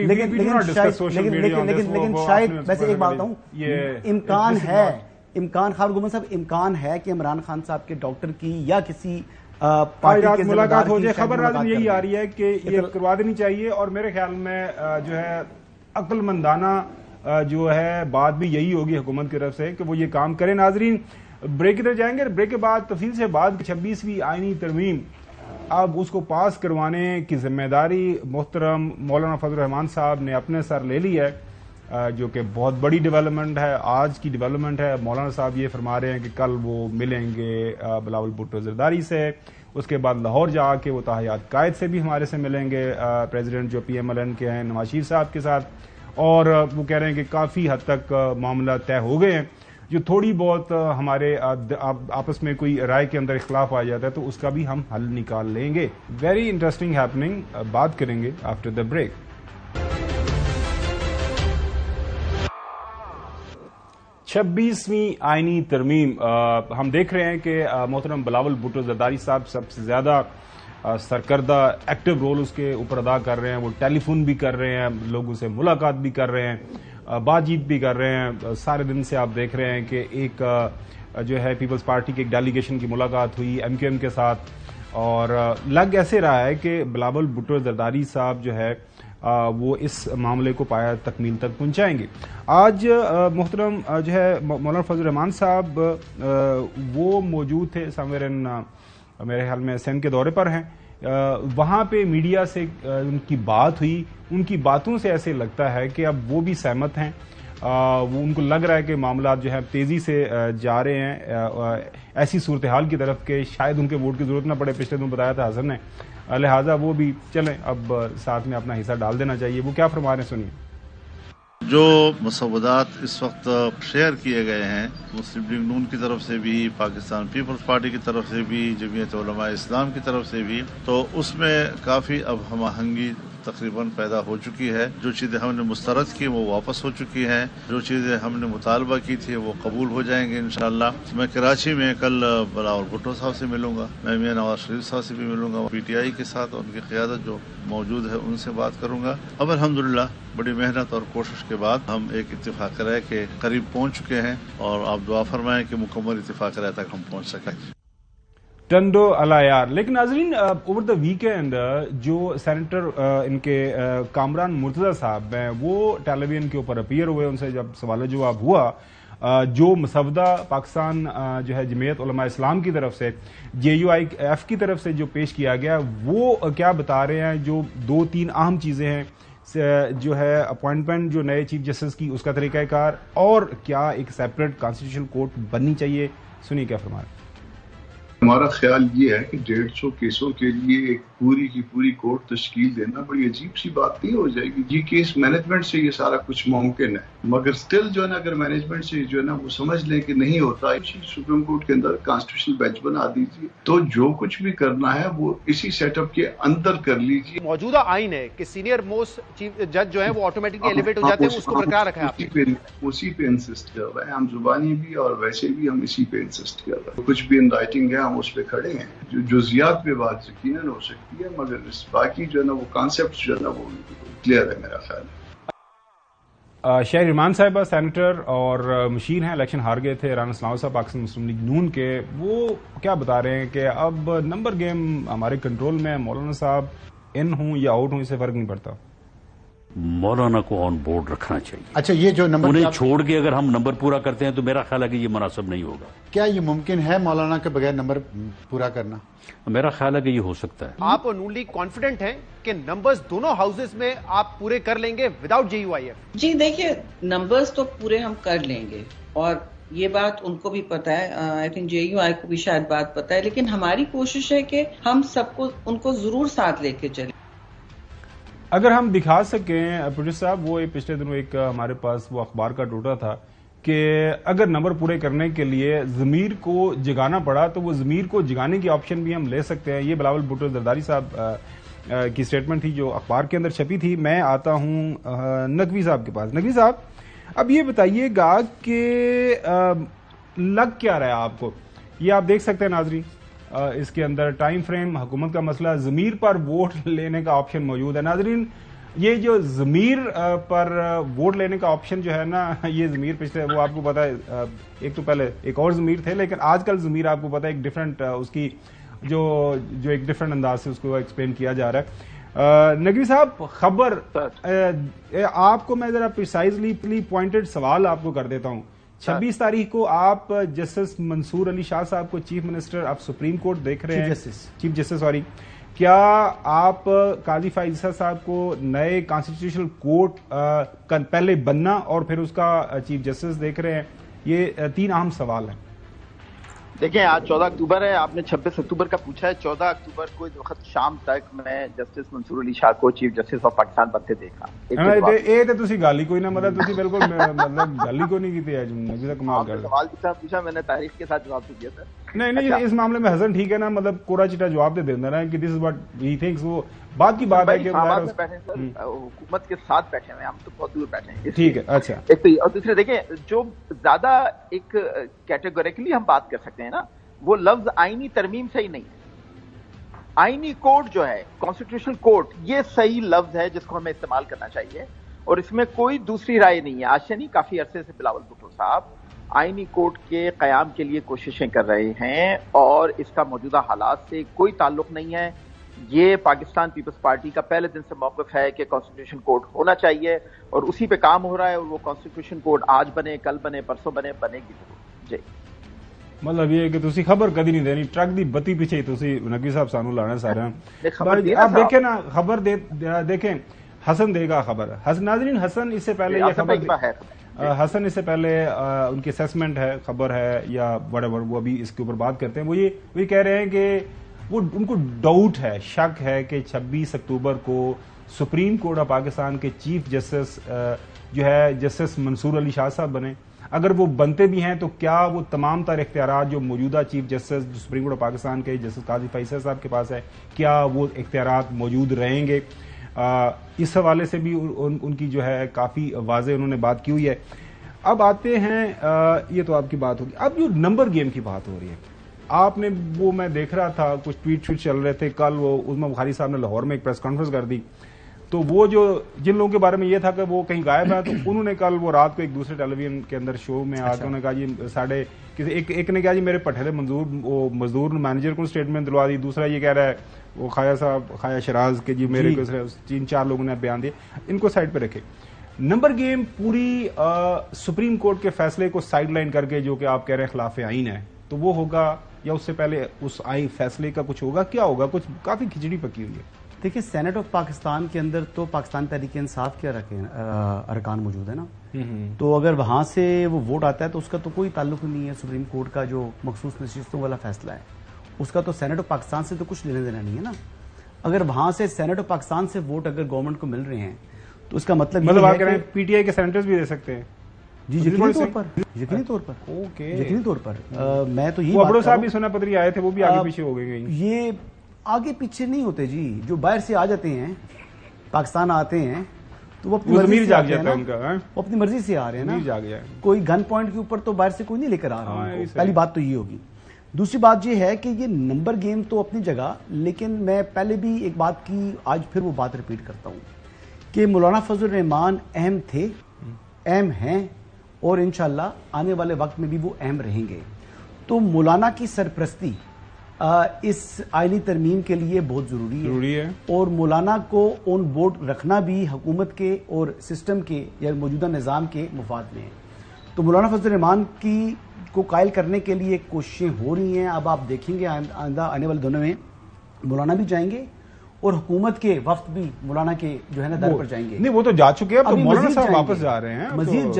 لیکن شاید ویسے ایک بات بتاؤں, امکان خان گمن صاحب, امکان ہے کہ عمران خان صاحب کے ڈاکٹر کی یا کسی پارٹی کے ملاقات ہو جائے. خبر یہی آ رہی ہے کہ یہ کروا دینی چاہیے, اور میرے خیال میں جو ہے عقل مندانہ جو ہے بات بھی یہی ہوگی حکومت کی طرف سے کہ وہ یہ کام کریں. ناظرین بریک کی طرف جائیں گے, بریک کے بعد تفصیل سے بات. 26ویں آئینی ترمیم, اب اس کو پاس کروانے کی ذمہ داری محترم مولانا فضل الرحمان صاحب نے اپنے سر لے لی ہے, جو کہ بہت بڑی ڈیولپمنٹ ہے, آج کی ڈیولپمنٹ ہے. مولانا صاحب یہ فرما رہے ہیں کہ کل وہ ملیں گے بلاول بھٹو زرداری سے, اس کے بعد لاہور جا کے وہ تاحیات قائد سے بھی ہمارے سے ملیں گے, پریزیڈنٹ جو PMLN کے ہیں نواز شریف صاحب کے ساتھ, اور وہ کہہ رہے ہیں کہ کافی حد تک معاملہ طے ہو گئے ہیں. جو تھوڑی بہت ہمارے آپس میں کوئی رائے کے اندر اختلاف آ جاتا ہے تو اس کا بھی ہم حل نکال لیں گے. ویری انٹرسٹنگ ہیپننگ, بات کریں گے آفٹر دا بریک. چھبیسویں آئینی ترمیم, ہم دیکھ رہے ہیں کہ محترم بلاول بھٹو زرداری صاحب سب سے زیادہ سرکردہ ایکٹیو رول اس کے اوپر ادا کر رہے ہیں. وہ ٹیلی فون بھی کر رہے ہیں, لوگوں سے ملاقات بھی کر رہے ہیں, بات چیت بھی کر رہے ہیں. سارے دن سے آپ دیکھ رہے ہیں کہ ایک جو ہے پیپلز پارٹی کے ایک ڈیلیگیشن کی ملاقات ہوئی MQM کے ساتھ, اور لگ ایسے رہا ہے کہ بلاول بھٹو زرداری صاحب جو ہے وہ اس معاملے کو پایا تکمیل تک پہنچائیں گے. آج محترم جو ہے مولانا فضل الرحمان صاحب وہ موجود تھے سمویر ان میرے خیال میں سندھ کے دورے پر ہیں. وہاں پہ میڈیا سے ان کی بات ہوئی. ان کی باتوں سے ایسے لگتا ہے کہ اب وہ بھی سہمت ہیں. وہ ان کو لگ رہا ہے کہ معاملات جو ہے تیزی سے جا رہے ہیں ایسی صورتحال کی طرف کہ شاید ان کے ووٹ کی ضرورت نہ پڑے. پچھلے دن بتایا تھا حسن نے, لہٰذا وہ بھی چلیں اب ساتھ میں اپنا حصہ ڈال دینا چاہیے. وہ کیا فرما رہے ہیں سنیے. جو مسودات اس وقت شیئر کیے گئے ہیں مسلم لیگ نون کی طرف سے بھی, پاکستان پیپلز پارٹی کی طرف سے بھی, جمعیت علماء اسلام کی طرف سے بھی, تو اس میں کافی اب ہم آہنگی تقریباً پیدا ہو چکی ہے. جو چیزیں ہم نے مسترد کی وہ واپس ہو چکی ہیں. جو چیزیں ہم نے مطالبہ کی تھی وہ قبول ہو جائیں گے انشاءاللہ. میں کراچی میں کل بلاول بھٹو صاحب سے ملوں گا, میں میاں نواز شریف صاحب سے بھی ملوں گا, PTI کے ساتھ ان کی قیادت جو موجود ہے ان سے بات کروں گا. اب الحمدللہ بڑی محنت اور کوشش کے بعد ہم ایک اتفاق رائے کے قریب پہنچ چکے ہیں, اور آپ دعا فرمائیں کہ مکمل اتفاق رائے تک ہم پہنچ سکیں. ٹنڈو الایار. لیکن ناظرین اوور دا ویکینڈ جو سینیٹر ان کے کامران مرتضی صاحب ہیں وہ ٹیلی ویژن کے اوپر اپیئر ہوئے. ان سے جب سوال جواب ہوا جو مسودہ پاکستان جو ہے جمعیت علماء اسلام کی طرف سے JUIF کی طرف سے جو پیش کیا گیا وہ کیا بتا رہے ہیں. جو 2-3 اہم چیزیں ہیں جو ہے اپوائنٹمنٹ جو نئے چیف جسٹس کی اس کا طریقہ کار, اور کیا ایک سیپریٹ کانسٹیٹیوشنل کورٹ بننی چاہیے. سنیے کیا فرما رہے ہیں. ہمارا خیال یہ ہے کہ 150 کیسوں کے لیے ایک پوری کی پوری کورٹ تشکیل دینا بڑی عجیب سی بات نہیں ہو جائے گی. یہ کیس مینجمنٹ سے یہ سارا کچھ ممکن ہے, مگر سٹل جو ہے نا اگر مینجمنٹ سے جو ہے نا وہ سمجھ لیں کہ نہیں ہوتا, سپریم کورٹ کے اندر کانسٹیٹیوشنل بینچ بنا دیجیے, تو جو کچھ بھی کرنا ہے وہ اسی سیٹ اپ کے اندر کر لیجیے. موجودہ آئین ہے کہ سینئر موسٹ چیف جج جو ہے وہ آٹومیٹکلی ایلیویٹ ہو جاتے ہیں, اس کو برقرار رکھا ہے. اسی پہ انسسٹ کر رہے ہیں ہم, زبانی بھی اور ویسے بھی ہم اسی پہ انسسٹ کر رہے ہیں. کچھ بھی ان رائٹنگ ہے ہم اس پہ کھڑے ہیں. جو جزیات پہ بات یقیناً ہو سکتی ہے, مگر باقی جو ہے نا وہ کانسیپٹ جو ہے نا وہ کلیئر ہے میرا خیال ہے. شہر ارمان صاحبہ سینیٹر اور مشیر ہیں, الیکشن ہار گئے تھے. رانا اسلام صاحب پاکستان مسلم لیگ نون کے, وہ کیا بتا رہے ہیں کہ اب نمبر گیم ہمارے کنٹرول میں, مولانا صاحب ان ہوں یا آؤٹ ہوں اس سے فرق نہیں پڑتا. مولانا کو آن بورڈ رکھنا چاہیے. اچھا, یہ جو نمبر انہیں چھوڑ کے اگر ہم نمبر پورا کرتے ہیں تو میرا خیال ہے کہ یہ مناسب نہیں ہوگا. کیا یہ ممکن ہے مولانا کے بغیر نمبر پورا کرنا؟ میرا خیال ہے کہ یہ ہو سکتا ہے. آپ اور نون لیگ کانفیڈنٹ ہیں کہ نمبرز دونوں ہاؤسز میں آپ پورے کر لیں گے وداؤٹ JUIF؟ جی دیکھیے, نمبرز تو پورے ہم کر لیں گے, اور یہ بات ان کو بھی پتا ہے, آئی تھنک JUI کو بھی شاید بات پتا ہے, لیکن ہماری کوشش ہے کہ ہم سب کو ان کو ضرور ساتھ لے کے چلیں. اگر ہم دکھا سکیں پروڈیوسر صاحب, وہ پچھلے دنوں ایک ہمارے پاس وہ اخبار کا ٹوٹا تھا کہ اگر نمبر پورے کرنے کے لیے ضمیر کو جگانا پڑا تو وہ ضمیر کو جگانے کی آپشن بھی ہم لے سکتے ہیں. یہ بلاول بھٹو زرداری صاحب کی سٹیٹمنٹ تھی جو اخبار کے اندر چھپی تھی. میں آتا ہوں نقوی صاحب کے پاس. نقوی صاحب, اب یہ بتائیے گا کہ لگ کیا رہا ہے آپ کو, یہ آپ دیکھ سکتے ہیں ناظرین, اس کے اندر ٹائم فریم, حکومت کا مسئلہ, ضمیر پر ووٹ لینے کا آپشن موجود ہے. ناظرین, یہ جو ضمیر پر ووٹ لینے کا آپشن جو ہے نا, یہ ضمیر پچھلے وہ آپ کو پتا ہے ایک تو پہلے ایک اور ضمیر تھے, لیکن آج کل ضمیر آپ کو پتا ہے ایک ڈفرینٹ اس کی جو ایک ڈفرینٹ انداز سے اس کو ایکسپلین کیا جا رہا ہے. نقوی صاحب, خبر آپ کو میں ذرا پریسائزلی پوائنٹڈ سوال آپ کو کر دیتا ہوں. 26 تاریخ کو آپ جسٹس منصور علی شاہ صاحب کو chief minister of supreme court دیکھ رہے ہیں, چیف جسٹس سوری. کیا آپ قاضی فائز صاحب کو نئے کانسٹیٹیوشنل کورٹ پہلے بننا اور پھر اس کا چیف جسٹس دیکھ رہے ہیں؟ یہ 3 اہم سوال ہیں. دیکھیں, آج 14 اکتوبر ہے, آپ نے 26 اکتوبر کا پوچھا ہے. 14 اکتوبر کو اس وقت شام تک میں جسٹس منصور علی شاہ کو چیف جسٹس آف پاکستان بنتے دیکھا. یہ تو تسی گل ہی کوئی نہ, مطلب تسی بالکل مطلب گل ہی کوئی نہیں کی تھی. کمال کر سوال پوچھا, میں نے تاریخ کے ساتھ جواب دیا تھا. نہیں, اس معاملے میں حسن ٹھیک ہے نا, مطلب کوڑا چٹا جواب دے دینا نا کہ دس از واٹ ہی تھنکس. وہ بات کی بات ہے کہ حکومت کے ساتھ بیٹھے ہوئے, ہم تو بہت دور بیٹھے ہیں. ٹھیک ہے, اچھا. ایک تو, اور دوسرے دیکھیں, جو زیادہ ایک کیٹیگوریکلی ہم بات کر سکتے ہیں نا, وہ لفظ آئینی ترمیم سے ہی نہیں ہے. آئینی کوڈ جو ہے کانسٹیٹیوشنل کوڈ یہ صحیح لفظ ہے جس کو ہمیں استعمال کرنا چاہیے اور اس میں کوئی دوسری رائے نہیں ہے. آج سے نہیں کافی عرصے سے بلاول بھٹو صاحب آئینی کوڈ کے قیام کے لیے کوششیں کر رہے ہیں اور اس کا موجودہ حالات سے کوئی تعلق نہیں ہے. یہ پاکستان پیپلز پارٹی کا پہلے دن سے موقف ہے کہ کانسٹیٹیوشن کوڈ ہونا چاہیے اور اسی پہ کام ہو رہا ہے اور وہ کانسٹیٹیوشن کوڈ آج بنے کل بنے پرسوں بنے گی ضرور. جی مطلب یہ کہ تسی خبر کدی نہیں دینی ٹرک دی بتی پیچھے تسی نقوی صاحب سانو لانا سارے آپ دیکھیں نا خبر دیکھیں حسن دے گا خبر. ناظرین حسن اس سے پہلے یہ خبر حسن اس سے پہلے ان کی اسیسمنٹ ہے خبر ہے یا whatever وہ ابھی اس کے اوپر بات کرتے ہیں. وہ یہ کہہ رہے ہیں کہ وہ ان کو ڈاؤٹ ہے شک ہے کہ 26 اکتوبر کو سپریم کورٹ آف پاکستان کے چیف جسٹس جو ہے جسٹس منصور علی شاہ صاحب بنے. اگر وہ بنتے بھی ہیں تو کیا وہ تمام تر اختیارات جو موجودہ chief justice supreme court of Pakistan کے جسٹس قاضی فیصل صاحب کے پاس ہے کیا وہ اختیارات موجود رہیں گے. اس حوالے سے بھی ان کی جو ہے کافی واضح انہوں نے بات کی ہوئی ہے. اب آتے ہیں یہ تو آپ کی بات ہوگی. اب جو نمبر گیم کی بات ہو رہی ہے آپ نے وہ میں دیکھ رہا تھا کچھ ٹویٹ چل رہے تھے. کل وہ عظمی بخاری صاحب نے لاہور میں ایک پریس کانفرنس کر دی تو وہ جو جن لوگوں کے بارے میں یہ تھا کہ وہ کہیں غائب ہے تو انہوں نے کل وہ رات کو ایک دوسرے ٹیلی ویژن کے اندر شو میں آ کے انہوں نے کہا جی ایک نے کہا جی میرے پٹھے مزدور مینیجر کو اسٹیٹمنٹ دلوا دی. دوسرا یہ کہہ رہا ہے وہ خایا شراز کے جی میرے 3-4 لوگوں نے بیان دیے. ان کو سائڈ پہ رکھے. نمبر گیم پوری سپریم کورٹ کے فیصلے کو سائڈ لائن کر کے جو کہ آپ کہہ رہے ہیں خلاف آئین ہے تو وہ ہوگا یا اس سے پہلے اس فیصلے کا کچھ ہوگا کیا ہوگا. کچھ کافی کھچڑی پکی ہوئی ہے. دیکھیں سینٹ آف پاکستان کے اندر تو پاکستان تحریک انصاف کے ارکان موجود ہے نا تو اگر وہاں سے وہ ووٹ آتا ہے تو اس کا تو کوئی تعلق نہیں ہے سپریم کورٹ کا جو مخصوص نشستوں والا فیصلہ ہے اس کا تو سینٹ آف پاکستان سے تو کچھ لینے دینا نہیں ہے نا. اگر وہاں سے سینٹ آف پاکستان سے ووٹ اگر گورنمنٹ کو مل رہے ہیں تو اس کا مطلب آپ کہہ رہے ہیں پی ٹی آئی کے سینیٹرز بھی دے سکتے ہیں. جی یقینی طور پر میں تو یہ عبداللہ صاحب بھی سنا پدری آئے تھے وہ بھی آگے پیچھے ہو گئے. یہ آگے پیچھے نہیں ہوتے جی. جو باہر سے آ جاتے ہیں پاکستان آتے ہیں تو وہ اپنی مرضی سے آتے ہیں نا وہ اپنی مرضی سے آ رہے ہیں نا. کوئی گن پوائنٹ کے اوپر تو باہر سے کوئی نہیں لے کر آ رہا ہے. پہلی بات تو یہ ہوگی. دوسری بات یہ ہے کہ یہ نمبر گیم تو اپنی جگہ لیکن میں پہلے بھی ایک بات کی آج پھر وہ بات ریپیٹ کرتا ہوں کہ مولانا فضل الرحمان اہم تھے اہم ہیں اور انشاءاللہ آنے والے وقت میں بھی وہ اہم رہیں گے. تو مولانا کی سرپرستی اس آئینی ترمیم کے لیے بہت ضروری ہے اور مولانا کو آن بورڈ رکھنا بھی حکومت کے اور سسٹم کے یا موجودہ نظام کے مفاد میں ہے. تو مولانا فضل الرحمان کی کو قائل کرنے کے لیے کوششیں ہو رہی ہیں. اب آپ دیکھیں گے آنے والے دنوں میں مولانا بھی جائیں گے اور حکومت کے وفد بھی مولانا کے جو ہے نا در پر جائیں گے. نہیں وہ تو جا چکے ہیں مولانا صاحب واپس جا رہے ہیں مزید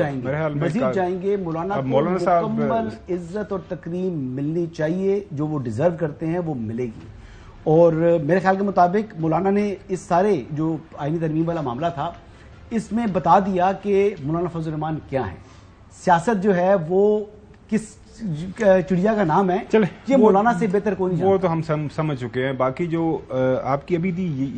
جائیں گے. مولانا کو مکمل عزت اور تکریم ملنی چاہیے جو وہ ڈیزرو کرتے ہیں وہ ملے گی. اور میرے خیال کے مطابق مولانا نے اس سارے جو آئینی ترمیم والا معاملہ تھا اس میں بتا دیا کہ مولانا فضل الرحمان کیا ہیں. سیاست جو ہے وہ کس چڑیا کا نام ہے یہ مولانا سے بہتر کوئی نہیں. وہ تو ہم سمجھ چکے ہیں. باقی جو آپ کی ابھی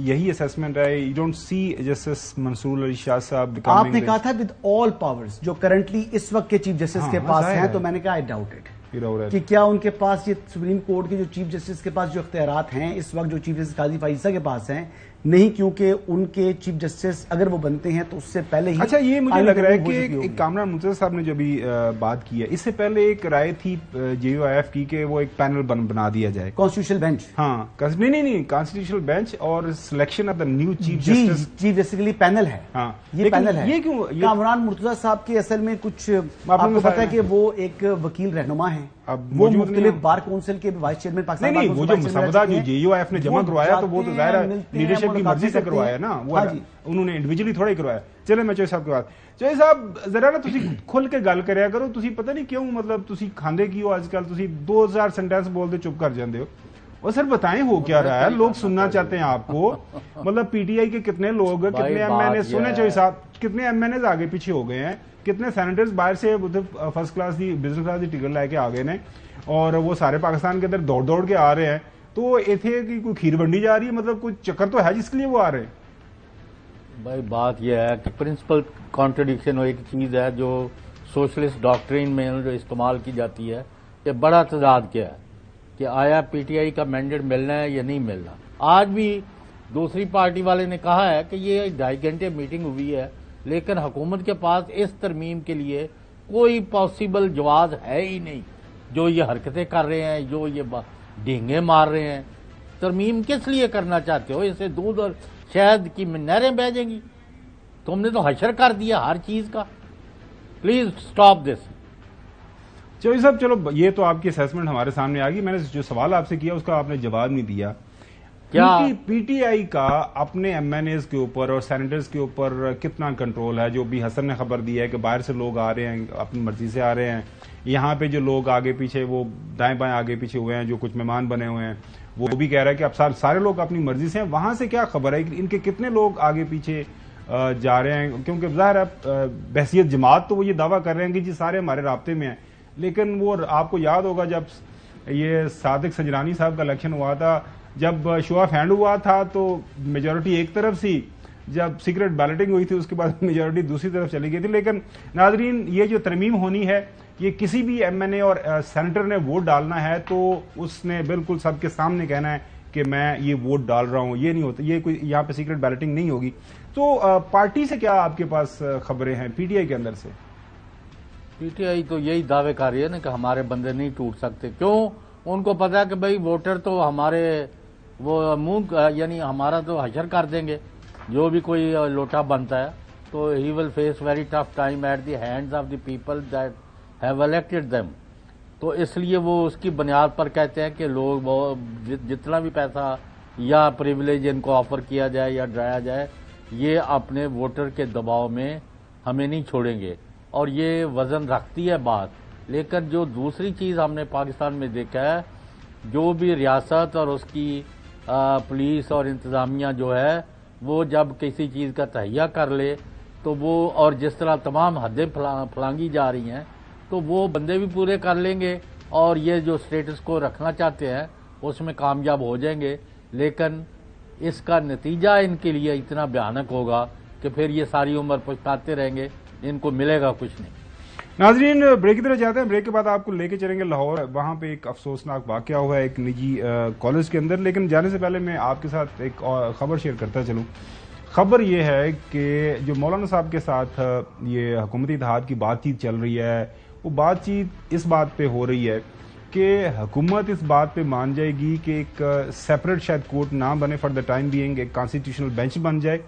یہی اسیسمنٹ ہے یو ڈونٹ سی جسٹس منصور علی شاہ صاحب آپ نے کہا تھا ود آل پاورز جو کرنٹلی اس وقت کے چیف جسٹس کے پاس ہیں تو میں نے کہا آئی ڈاؤٹ اٹ کہ کیا ان کے پاس یہ سپریم کورٹ کے جو چیف جسٹس کے پاس جو اختیارات ہیں اس وقت جو چیف جسٹس قاضی فائزہ کے پاس ہیں نہیں کیونکہ ان کے چیف جسٹس اگر وہ بنتے ہیں تو اس سے پہلے ہی. اچھا یہ مجھے لگ رہا ہے کہ کامران منتظر صاحب نے جو بھی بات کی ہے اس سے پہلے ایک رائے تھی JUIF کی کہ وہ ایک پینل بنا دیا جائے کانسٹیٹیوشنل بینچ. ہاں نہیں کانسٹیٹیوشنل بینچ اور selection of the new chief justice chief justice کے لیے پینل ہے. ہاں یہ پینل ہے. یہ کیوں کامران مرتضی صاحب کے اصل میں کچھ آپ کو پتا ہے کہ وہ ایک وکیل رہنما ہیں وہ مختلف بار کونسل کے وائس چیئرمین پاکستان نہیں وہ جو مسودہ جو JUIF نے جمع کروایا تو وہ تو ظاہر ہے لیڈرشپ کی مرضی سے کروایا نا وہ انہوں نے انڈیویجلی تھوڑا ہی کروایا. چلے میں چوہے صاحب کے بعد چوہے صاحب ذرا نا تسی کھل کے گل کریا کرو. تسی پتہ نہیں کیوں مطلب تسی کھاندے کی ہو آج کل تسی 2000 سینٹینس بول دے چپ کر جاندے ہو. اور سر بتائیں ہو کیا رہا ہے لوگ سننا چاہتے ہیں آپ کو. مطلب PTI کے کتنے لوگ کتنے MNA سنے چوہے صاحب کتنے MNAs آگے پیچھے ہو گئے ہیں کتنے سینیٹرز باہر سے first class the business class the ticket لے کے آ گئے نے اور وہ سارے پاکستان کے اندر دوڑ کے آ رہے ہیں. تو ایتھے کی کوئی کھیر بنڈی جا رہی ہے مطلب کوئی چکر تو ہے جس کے لیے وہ آ رہے ہیں. بھائی بات یہ ہے کہ پرنسپل کانٹرڈکشن ایک چیز ہے جو سوشلسٹ ڈاکٹرین میں جو استعمال کی جاتی ہے کہ بڑا تضاد کیا ہے کہ آیا پی ٹی آئی کا مینڈیٹ ملنا ہے یا نہیں ملنا. آج بھی دوسری پارٹی والے نے کہا ہے کہ یہ 2.5 گھنٹے میٹنگ ہوئی ہے، لیکن حکومت کے پاس اس ترمیم کے لیے کوئی پاسبل جواز ہے ہی نہیں. جو یہ حرکتیں کر رہے ہیں، جو یہ ڈھینگے مار رہے ہیں، ترمیم کس لیے کرنا چاہتے ہو؟ اسے دودھ اور شہد کی نہریں بہہ جائیں گی. تم نے تو حشر کر دیا ہر چیز کا. پلیز سٹاپ دس. چوہدری صاحب چلو یہ تو آپ کی اسیسمنٹ ہمارے سامنے آ گئی. میں نے جو سوال آپ سے کیا اس کا آپ نے جواب نہیں دیا. پی ٹی آئی کا اپنے ایم این ایز کے اوپر اور سینیٹرز کے اوپر کتنا کنٹرول ہے؟ جو بھی حسن نے خبر دی ہے کہ باہر سے لوگ آ رہے ہیں، اپنی مرضی سے آ رہے ہیں، یہاں پہ جو لوگ آگے پیچھے وہ دائیں بائیں آگے پیچھے ہوئے ہیں، جو کچھ مہمان بنے ہوئے ہیں، وہ بھی کہہ رہا ہے کہ اب سارے لوگ اپنی مرضی سے ہیں. وہاں سے کیا خبر ہے ان کے کتنے لوگ آگے پیچھے جا رہے ہیں؟ کیونکہ ظاہر ہے بحثیت جماعت تو وہ یہ دعویٰ کر رہے ہیں کہ جی سارے ہمارے رابطے میں ہیں، لیکن وہ آپ کو یاد ہوگا جب یہ صادق سجرانی صاحب کا الیکشن ہوا تھا، جب شو آف ہینڈ ہوا تھا تو میجورٹی ایک طرف سی، جب سیکرٹ بیلٹنگ ہوئی تھی اس کے بعد میجورٹی دوسری طرف چلی گئی تھی. لیکن ناظرین یہ جو ترمیم ہونی ہے، یہ کسی بھی ایم این اے اور سینیٹر نے ووٹ ڈالنا ہے تو اس نے بالکل سب کے سامنے کہنا ہے کہ میں یہ ووٹ ڈال رہا ہوں. یہ نہیں ہوتا، یہ کوئی یہاں پہ سیکرٹ بیلٹنگ نہیں ہوگی. تو پارٹی سے کیا آپ کے پاس خبریں ہیں پی ٹی آئی کے اندر سے؟ پی ٹی آئی تو یہی دعوے کر رہی ہے نا کہ ہمارے بندے نہیں ٹوٹ سکتے. کیوں؟ ان کو پتا ہے کہ بھائی ووٹر تو ہمارے وہ منہ یعنی ہمارا تو حشر کر دیں گے. جو بھی کوئی لوٹا بنتا ہے تو he will face very tough time at the hands of the people that have elected them. تو اس لیے وہ اس کی بنیاد پر کہتے ہیں کہ لوگ جتنا بھی پیسہ یا پریویلیج ان کو آفر کیا جائے یا ڈرایا جائے، یہ اپنے ووٹر کے دباؤ میں ہمیں نہیں چھوڑیں گے. اور یہ وزن رکھتی ہے بات. لیکن جو دوسری چیز ہم نے پاکستان میں دیکھا ہے، جو بھی ریاست اور اس کی پولیس اور انتظامیہ جو ہے وہ جب کسی چیز کا تہیہ کر لے تو وہ، اور جس طرح تمام حدیں پھلانگی جا رہی ہیں، تو وہ بندے بھی پورے کر لیں گے اور یہ جو سٹیٹس کو رکھنا چاہتے ہیں اس میں کامیاب ہو جائیں گے. لیکن اس کا نتیجہ ان کے لیے اتنا بھیانک ہوگا کہ پھر یہ ساری عمر پچھتاتے رہیں گے، ان کو ملے گا کچھ نہیں. ناظرین بریک کی طرف جاتے ہیں. بریک کے بعد آپ کو لے کے چلیں گے لاہور. وہاں پہ ایک افسوسناک واقعہ ہوا ہے ایک نجی کالج کے اندر. لیکن جانے سے پہلے میں آپ کے ساتھ ایک خبر شیئر کرتا چلوں. خبر یہ ہے کہ جو مولانا صاحب کے ساتھ یہ حکومتی اتحاد کی بات چیت چل رہی ہے، وہ بات چیت اس بات پہ ہو رہی ہے کہ حکومت اس بات پہ مان جائے گی کہ ایک سیپریٹ شاید کورٹ نہ بنے فار دا ٹائم بینگ، ایک کانسٹیٹیوشنل بینچ بن جائے.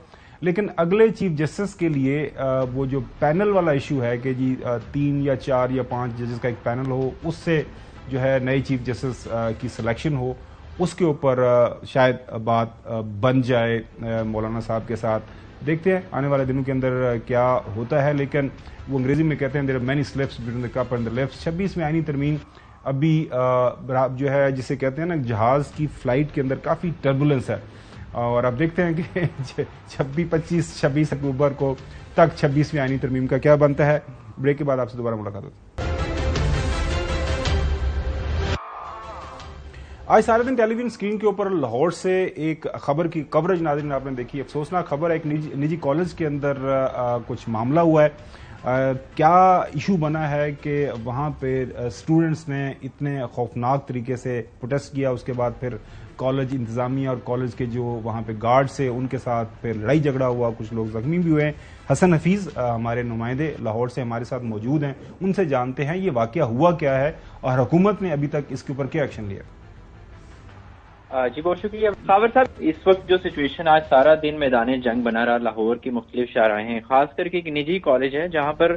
لیکن اگلے چیف جسٹس کے لیے وہ جو پینل والا ایشو ہے کہ جی 3 یا 4 یا 5 ججز کا ایک پینل ہو، اس سے جو ہے نئے چیف جسٹس کی سلیکشن ہو، اس کے اوپر شاید بات بن جائے مولانا صاحب کے ساتھ. دیکھتے ہیں آنے والے دنوں کے اندر کیا ہوتا ہے. لیکن وہ انگریزی میں کہتے ہیں there are many slips between the cup and the lips. 26ویں آئینی ترمیم ابھی جو ہے جسے کہتے ہیں نا جہاز کی فلائٹ کے اندر کافی ٹربولنس ہے، اور اب دیکھتے ہیں کہ 26 اکتوبر کو تک 26ویں آئینی ترمیم کا کیا بنتا ہے. بریک کے بعد آپ سے دوبارہ ملاقات ہوتی ہے. آج سارے دن ٹیلی ویژن اسکرین کے اوپر لاہور سے ایک خبر کی کوریج ناظرین آپ نے دیکھی. افسوسناک خبر ہے، ایک نجی کالج کے اندر کچھ معاملہ ہوا ہے. کیا ایشو بنا ہے کہ وہاں پہ اسٹوڈنٹس نے اتنے خوفناک طریقے سے پروٹیسٹ کیا، اس کے بعد پھر کالج انتظامیہ اور کالج کے جو وہاں پہ گارڈ سے ان کے ساتھ پھر لڑائی جھگڑا ہوا، کچھ لوگ زخمی بھی ہوئے ہیں. حسن حفیظ ہمارے نمائندے لاہور سے ہمارے ساتھ موجود ہیں، ان سے جانتے ہیں یہ واقعہ ہوا کیا ہے اور حکومت نے ابھی تک اس کے اوپر کیا ایکشن لیا. جی بہت شکریہ خاور صاحب. اس وقت جو سچویشن آج سارا دن میدان جنگ بنا رہا لاہور کی مختلف شاہراہیں ہیں، خاص کر کے ایک نجی کالج ہے جہاں پر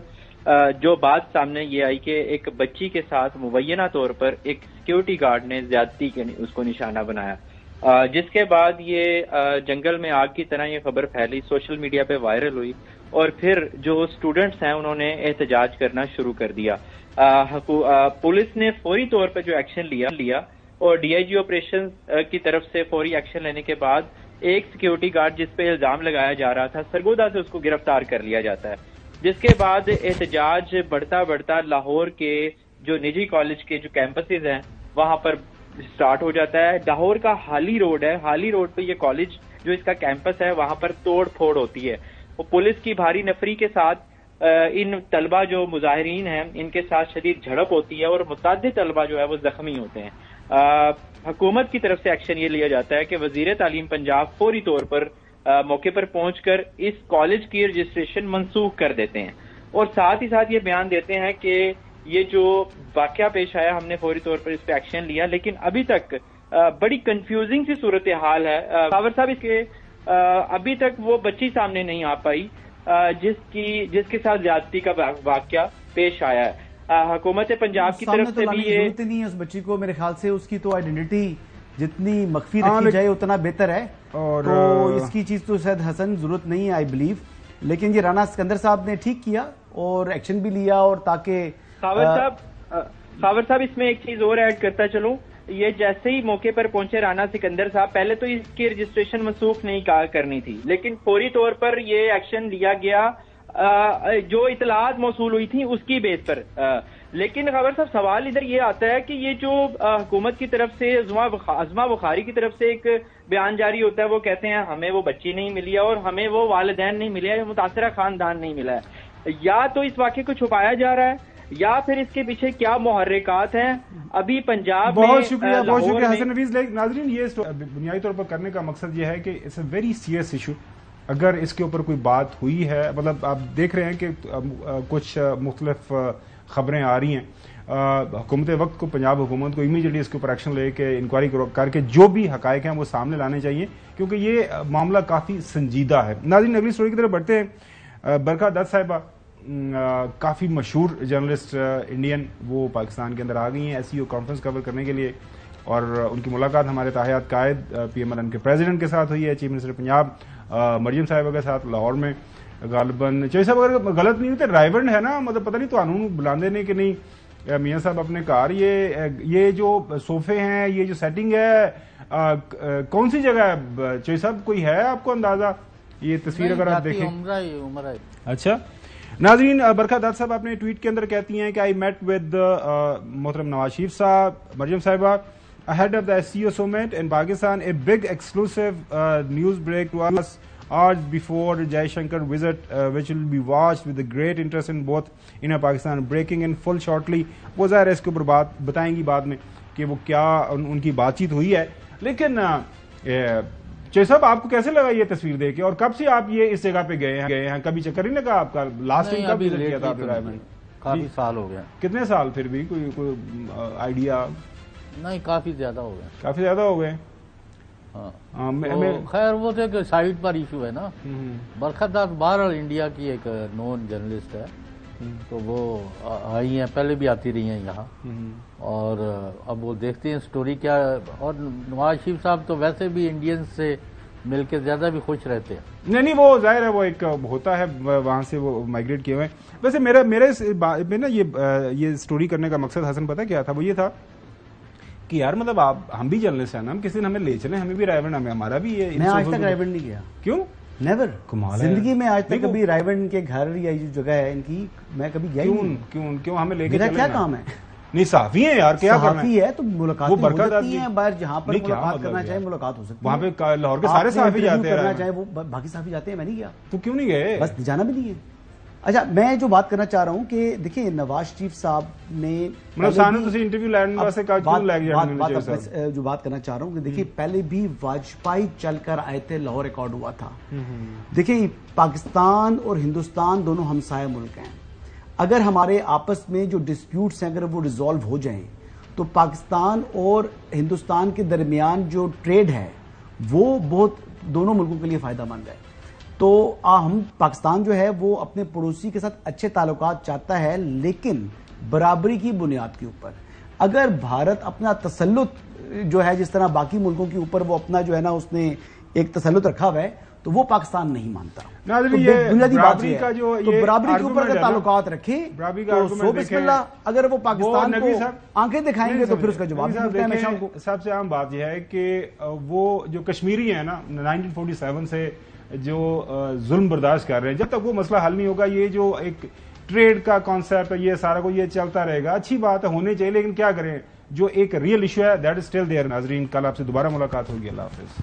جو بات سامنے یہ آئی کہ ایک بچی کے ساتھ مبینہ طور پر ایک سیکیورٹی گارڈ نے زیادتی کے اس کو نشانہ بنایا، جس کے بعد یہ جنگل میں آگ کی طرح یہ خبر پھیلی، سوشل میڈیا پہ وائرل ہوئی، اور پھر جو اسٹوڈنٹس ہیں انہوں نے احتجاج کرنا شروع کر دیا. پولیس نے فوری طور پہ جو ایکشن لیا اور ڈی آئی جی آپریشن کی طرف سے فوری ایکشن لینے کے بعد ایک سیکیورٹی گارڈ جس پہ الزام لگایا جا رہا تھا سرگودا سے اس کو گرفتار کر لیا جاتا ہے، جس کے بعد احتجاج بڑھتا لاہور کے جو نجی کالج کے جو کیمپسز ہیں وہاں پر سٹارٹ ہو جاتا ہے. لاہور کا حالی روڈ ہے، حالی روڈ پہ یہ کالج جو اس کا کیمپس ہے وہاں پر توڑ پھوڑ ہوتی ہے. وہ پولیس کی بھاری نفری کے ساتھ ان طلبہ جو مظاہرین ہیں ان کے ساتھ شدید جھڑپ ہوتی ہے اور متعدد طلبہ جو ہے وہ زخمی ہوتے ہیں. حکومت کی طرف سے ایکشن یہ لیا جاتا ہے کہ وزیر تعلیم پنجاب فوری طور پر موقع پر پہنچ کر اس کالج کی رجسٹریشن منسوخ کر دیتے ہیں، اور ساتھ ہی ساتھ یہ بیان دیتے ہیں کہ یہ جو واقعہ پیش آیا ہم نے فوری طور پر اس پہ ایکشن لیا، لیکن ابھی تک بڑی کنفیوزنگ سی صورتحال ہے خاور صاحب۔ اس کے ابھی تک وہ بچی سامنے نہیں آ پائی جس کے ساتھ زیادتی کا واقعہ پیش آیا ہے۔ حکومت پنجاب کی طرف سے بھی یہ ضرورت نہیں ہے اس بچی کو، میرے خیال سے اس کی تو آئیڈینٹی جتنی مخفی رکھی جائے اتنا بہتر ہے، تو اس کی چیز تو شاید حسن ضرورت نہیں ہے آئی بلیو، لیکن یہ رانا سکندر صاحب نے ٹھیک کیا اور ایکشن بھی لیا، اور تاکہ خاور صاحب اس میں ایک چیز اور ایڈ کرتا چلوں، یہ جیسے ہی موقع پر پہنچے رانا سکندر صاحب، پہلے تو اس کی رجسٹریشن منسوخ نہیں کرنی تھی، لیکن فوری طور پر یہ ایکشن لیا گیا جو اطلاعات موصول ہوئی تھی اس کی بیس پر۔ لیکن خبر صاحب سوال ادھر یہ آتا ہے کہ یہ جو حکومت کی طرف سے عظمہ بخاری کی طرف سے ایک بیان جاری ہوتا ہے، وہ کہتے ہیں ہمیں وہ بچی نہیں ملی ہے اور ہمیں وہ والدین نہیں ملے ہیں، متاثرہ خاندان نہیں ملا ہے، یا تو اس واقعے کو چھپایا جا رہا ہے یا پھر اس کے پیچھے کیا محرکات ہیں ابھی پنجاب میں۔ بہت شکریہ حسن نفیس۔ ناظرین، یہ بنیادی طور پر کرنے کا مقصد یہ ہے کہ it's a very serious issue, اگر اس کے اوپر کوئی بات ہوئی ہے، مطلب آپ دیکھ رہے ہیں کہ کچھ مختلف خبریں آ رہی ہیں، حکومت وقت کو، پنجاب حکومت کو امیڈیٹلی اس کے اوپر ایکشن لے کے انکوائری کر کے جو بھی حقائق ہیں وہ سامنے لانے چاہیے، کیونکہ یہ معاملہ کافی سنجیدہ ہے۔ ناظرین، اگلی سٹوری کی طرف بڑھتے ہیں۔ برکھا دت صاحبہ کافی مشہور جرنلسٹ انڈین، وہ پاکستان کے اندر آ گئی ہیں ایس ای او کانفرنس کور کرنے کے لیے، اور ان کی ملاقات ہمارے تاحیات قائد پی ایم ایل این کے پریزیڈنٹ کے ساتھ ہوئی ہے، چیف منسٹر پنجاب مریم صاحبہ کے ساتھ لاہور میں۔ غالباً چوہی صاحب اگر غلط نہیں ہوتے رائیونڈ ہے نا، مطلب پتہ نہیں تو انہوں بلاندے نے کہ نہیں میاں صاحب اپنے کار، یہ جو صوفے ہیں، یہ جو سیٹنگ ہے کون سی جگہ ہے چوہی صاحب، کوئی ہے آپ کو اندازہ؟ یہ تصویر اگر آپ دیکھیں۔ اچھا ناظرین، برکھا دت صاحب اپنے ٹویٹ کے اندر کہتی ہیں کہ آئی میٹ ود محترم نواز شریف صاحب، مریم صاحبہ ahead of the SCO summit in Pakistan, a big exclusive news break to us hours before Jai Shankar visit, which will be watched with a great interest in both India Pakistan, breaking in full shortly. وہ ظاہر ہے اس کے اوپر بات بتائیں گی بعد میں کہ وہ کیا ان کی بات چیت ہوئی ہے، لیکن چوہی صاحب آپ کو کیسے لگا یہ تصویر دیکھ کے، اور کب سے آپ یہ اس جگہ پہ گئے ہیں؟ کبھی چکر نہیں لگا آپ کا؟ لاسٹ ٹائم کب وزٹ کیا تھا آپ نے؟ کافی سال ہو گیا۔ کتنے سال؟ پھر بھی کوئی آئیڈیا؟ نہیں، کافی زیادہ ہو گئے۔ کافی زیادہ ہو گئے؟ خیر وہ تو ایک سائٹ پر ایشو ہے نا۔ برکھا دت بہرحال انڈیا کی ایک نون جرنلسٹ ہے، تو وہ آئی ہیں، پہلے بھی آتی رہی ہیں یہاں، اور اب وہ دیکھتے ہیں سٹوری کیا۔ اور نواز شریف صاحب تو ویسے بھی انڈینز سے مل کے زیادہ بھی خوش رہتے ہیں۔ نہیں وہ ظاہر ہے، وہ ایک ہوتا ہے وہاں سے وہ مائگریٹ کیے ہوئے ہیں۔ ویسے میرے نا یہ سٹوری کرنے کا مقصد حسن پتہ کیا تھا؟ وہ یہ تھا کہ یار مطلب ہم بھی جرنلسٹ ہیں نا، ہم کسی نے ہمیں لے چلیں، ہمیں بھی رائیونڈ، ہمارا بھی یہ۔ میں آج تک رائیونڈ نہیں گیا۔ کیوں؟ نیور، زندگی میں آج تک کبھی رائیونڈ کے گھر یا جو جگہ ہے ان کی میں کبھی گیا ہی نہیں۔ کیوں ہمیں لے کے چلیں؟ کیا کام ہے؟ نہیں صحافی ہیں یار، کیا کرنا ہے؟ صحافی ہے تو ملاقات ہو سکتی ہیں باہر، جہاں پر ملاقات کرنا چاہے ملاقات ہو سکتی ہے۔ وہاں پہ لاہور کے سارے صحافی جاتے ہیں، کرنا چاہے وہ باقی صحافی جاتے ہیں، میں نہیں گیا۔ تو کیوں نہیں گئے؟ بس جانا بھی نہیں ہے۔ اچھا، میں جو بات کرنا چاہ رہا ہوں کہ دیکھیں نواز شریف صاحب نے جو بات کرنا چاہ رہا ہوں کہ دیکھیں پہلے بھی واجپئی چل کر آئے تھے، لاہور ریکارڈ ہوا تھا۔ دیکھیں پاکستان اور ہندوستان دونوں ہمسایہ ملک ہیں، اگر ہمارے آپس میں جو ڈسپیوٹس ہیں اگر وہ ریزالو ہو جائیں تو پاکستان اور ہندوستان کے درمیان جو ٹریڈ ہے وہ بہت دونوں ملکوں کے لیے فائدہ مند ہے۔ تو ہم پاکستان جو ہے وہ اپنے پڑوسی کے ساتھ اچھے تعلقات چاہتا ہے، لیکن برابری کی بنیاد کے اوپر۔ اگر بھارت اپنا تسلط جو ہے جس طرح باقی ملکوں کے اوپر وہ اپنا جو ہے نا اس نے ایک تسلط رکھا ہوا ہے تو وہ پاکستان نہیں مانتا۔ بنیادی بات یہ ہے تو برابری کے اوپر اگر تعلقات رکھے تو سو بسم اللہ، اگر وہ پاکستان کو آنکھیں دکھائیں گے تو پھر اس کا جواب ملتا ہے ہمیشہ کو۔ سب سے عام بات یہ ہے کہ وہ جو کشمیری ہیں نا 1947 سے جو ظلم برداشت کر رہے ہیں، جب تک وہ مسئلہ حل نہیں ہوگا یہ جو ایک ٹریڈ کا کانسیپٹ ہے یہ سارا کو یہ چلتا رہے گا۔ اچھی بات ہے، ہونے چاہیے، لیکن کیا کریں جو ایک ریئل ایشو ہے دیٹ از اسٹل دیئر۔ ناظرین، کل آپ سے دوبارہ ملاقات ہوگی، اللہ حافظ۔